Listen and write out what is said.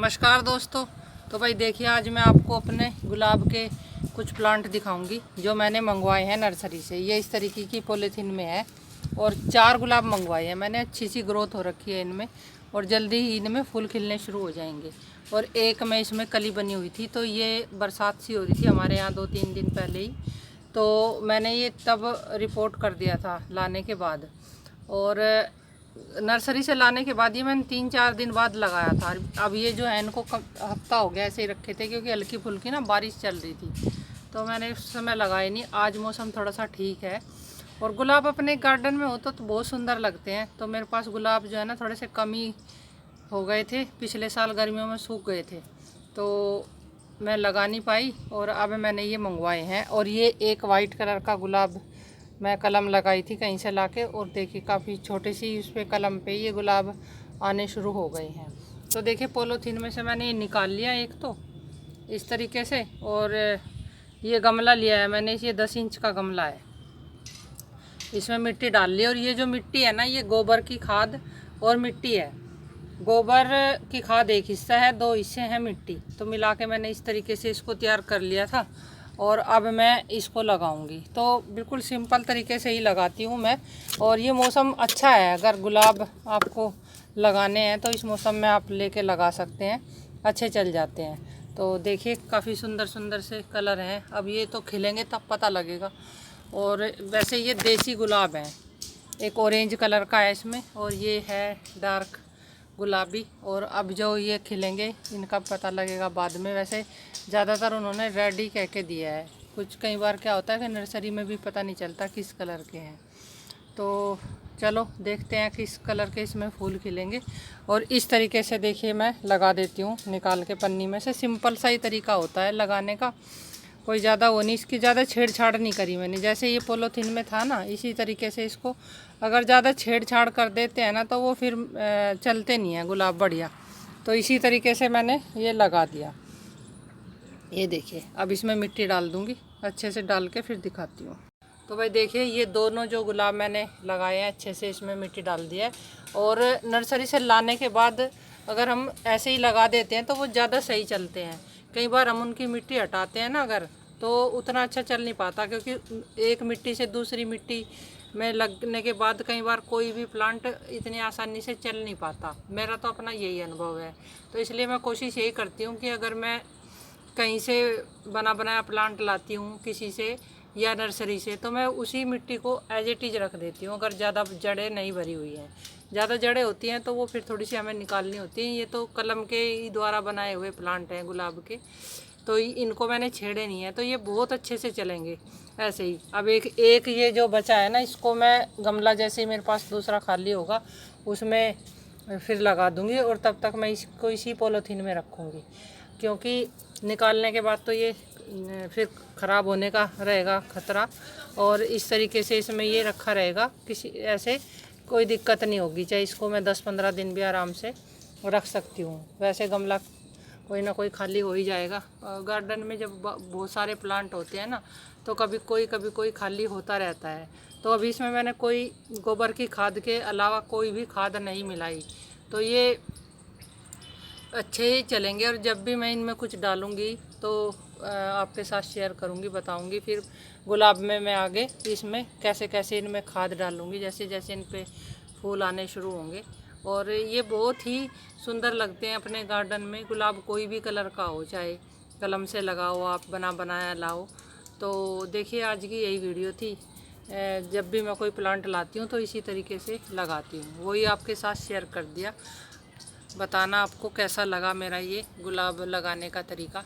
नमस्कार दोस्तों। तो भाई देखिए, आज मैं आपको अपने गुलाब के कुछ प्लांट दिखाऊंगी जो मैंने मंगवाए हैं नर्सरी से। ये इस तरीके की पॉलीथीन में है और 4 गुलाब मंगवाए हैं मैंने। अच्छी सी ग्रोथ हो रखी है इनमें और जल्दी ही इनमें फूल खिलने शुरू हो जाएंगे। और एक में इसमें कली बनी हुई थी, तो ये बरसात सी हो रही थी हमारे यहाँ 2-3 दिन पहले ही, तो मैंने ये तब रिपोर्ट कर दिया था लाने के बाद। और नर्सरी से लाने के बाद ये मैंने 3-4 दिन बाद लगाया था। अब ये जो है इनको हफ्ता हो गया ऐसे ही रखे थे, क्योंकि हल्की फुल्की ना बारिश चल रही थी, तो मैंने उस समय लगाए नहीं। आज मौसम थोड़ा सा ठीक है और गुलाब अपने गार्डन में हो तो बहुत सुंदर लगते हैं। तो मेरे पास गुलाब जो है ना थोड़े से कमी हो गए थे, पिछले साल गर्मियों में सूख गए थे, तो मैं लगा नहीं पाई और अब मैंने ये मंगवाए हैं। और ये एक वाइट कलर का गुलाब मैं कलम लगाई थी कहीं से लाके, और देखिए काफ़ी छोटी सी उस पर कलम पे ये गुलाब आने शुरू हो गए हैं। तो देखिए पॉलीथीन में से मैंने ये निकाल लिया एक तो इस तरीके से, और ये गमला लिया है मैंने, ये 10 इंच का गमला है, इसमें मिट्टी डाल ली। और ये जो मिट्टी है ना, ये गोबर की खाद और मिट्टी है। गोबर की खाद एक हिस्सा है, 2 हिस्से हैं मिट्टी, तो मिला के मैंने इस तरीके से इसको तैयार कर लिया था। और अब मैं इसको लगाऊंगी, तो बिल्कुल सिंपल तरीके से ही लगाती हूँ मैं। और ये मौसम अच्छा है, अगर गुलाब आपको लगाने हैं तो इस मौसम में आप लेके लगा सकते हैं, अच्छे चल जाते हैं। तो देखिए काफ़ी सुंदर सुंदर से कलर हैं। अब ये तो खिलेंगे तब पता लगेगा। और वैसे ये देसी गुलाब हैं, एक ऑरेंज कलर का है इसमें और ये है डार्क गुलाबी। और अब जो ये खिलेंगे इनका पता लगेगा बाद में। वैसे ज़्यादातर उन्होंने रेड ही कह के दिया है, कुछ कई बार क्या होता है कि नर्सरी में भी पता नहीं चलता किस कलर के हैं। तो चलो देखते हैं किस कलर के इसमें फूल खिलेंगे। और इस तरीके से देखिए मैं लगा देती हूँ निकाल के पन्नी में से। सिंपल सा ही तरीका होता है लगाने का, कोई ज़्यादा वो नहीं, इसकी ज़्यादा छेड़छाड़ नहीं करी मैंने। जैसे ये पॉलीथीन में था ना, इसी तरीके से इसको अगर ज़्यादा छेड़छाड़ कर देते हैं ना तो वो फिर चलते नहीं हैं गुलाब बढ़िया। तो इसी तरीके से मैंने ये लगा दिया। ये देखिए अब इसमें मिट्टी डाल दूँगी, अच्छे से डाल के फिर दिखाती हूँ। तो भाई देखिए ये दोनों जो गुलाब मैंने लगाए हैं अच्छे से इसमें मिट्टी डाल दिया है। और नर्सरी से लाने के बाद अगर हम ऐसे ही लगा देते हैं तो वो ज़्यादा सही चलते हैं। कई बार हम उनकी मिट्टी हटाते हैं ना अगर, तो उतना अच्छा चल नहीं पाता, क्योंकि एक मिट्टी से दूसरी मिट्टी में लगने के बाद कई बार कोई भी प्लांट इतनी आसानी से चल नहीं पाता। मेरा तो अपना यही अनुभव है। तो इसलिए मैं कोशिश यही करती हूँ कि अगर मैं कहीं से बना बनाया प्लांट लाती हूँ किसी से या नर्सरी से, तो मैं उसी मिट्टी को एज इट इज़ रख देती हूँ। अगर ज़्यादा जड़ें नहीं भरी हुई हैं, ज़्यादा जड़ें होती हैं तो वो फिर थोड़ी सी हमें निकालनी होती हैं। ये तो कलम के ही द्वारा बनाए हुए प्लांट हैं गुलाब के, तो इनको मैंने छेड़े नहीं है, तो ये बहुत अच्छे से चलेंगे ऐसे ही। अब एक ये जो बचा है ना, इसको मैं गमला जैसे ही मेरे पास दूसरा खाली होगा उसमें फिर लगा दूँगी। और तब तक मैं इसको इसी पॉलीथीन में रखूँगी, क्योंकि निकालने के बाद तो ये फिर ख़राब होने का रहेगा खतरा। और इस तरीके से इसमें ये रखा रहेगा, किसी ऐसे कोई दिक्कत नहीं होगी। चाहे इसको मैं 10-15 दिन भी आराम से रख सकती हूँ। वैसे गमला कोई ना कोई खाली हो ही जाएगा। गार्डन में जब बहुत सारे प्लांट होते हैं ना, तो कभी कोई खाली होता रहता है। तो अभी इसमें मैंने कोई गोबर की खाद के अलावा कोई भी खाद नहीं मिलाई, तो ये अच्छे ही चलेंगे। और जब भी मैं इनमें कुछ डालूँगी तो आपके साथ शेयर करूँगी, बताऊँगी फिर गुलाब में मैं आगे इसमें कैसे कैसे इनमें खाद डालूँगी जैसे जैसे इन पे फूल आने शुरू होंगे। और ये बहुत ही सुंदर लगते हैं अपने गार्डन में। गुलाब कोई भी कलर का हो, चाहे कलम से लगाओ आप, बना बनाया लाओ। तो देखिए आज की यही वीडियो थी। जब भी मैं कोई प्लांट लाती हूँ तो इसी तरीके से लगाती हूँ, वही आपके साथ शेयर कर दिया। बताना आपको कैसा लगा मेरा ये गुलाब लगाने का तरीका।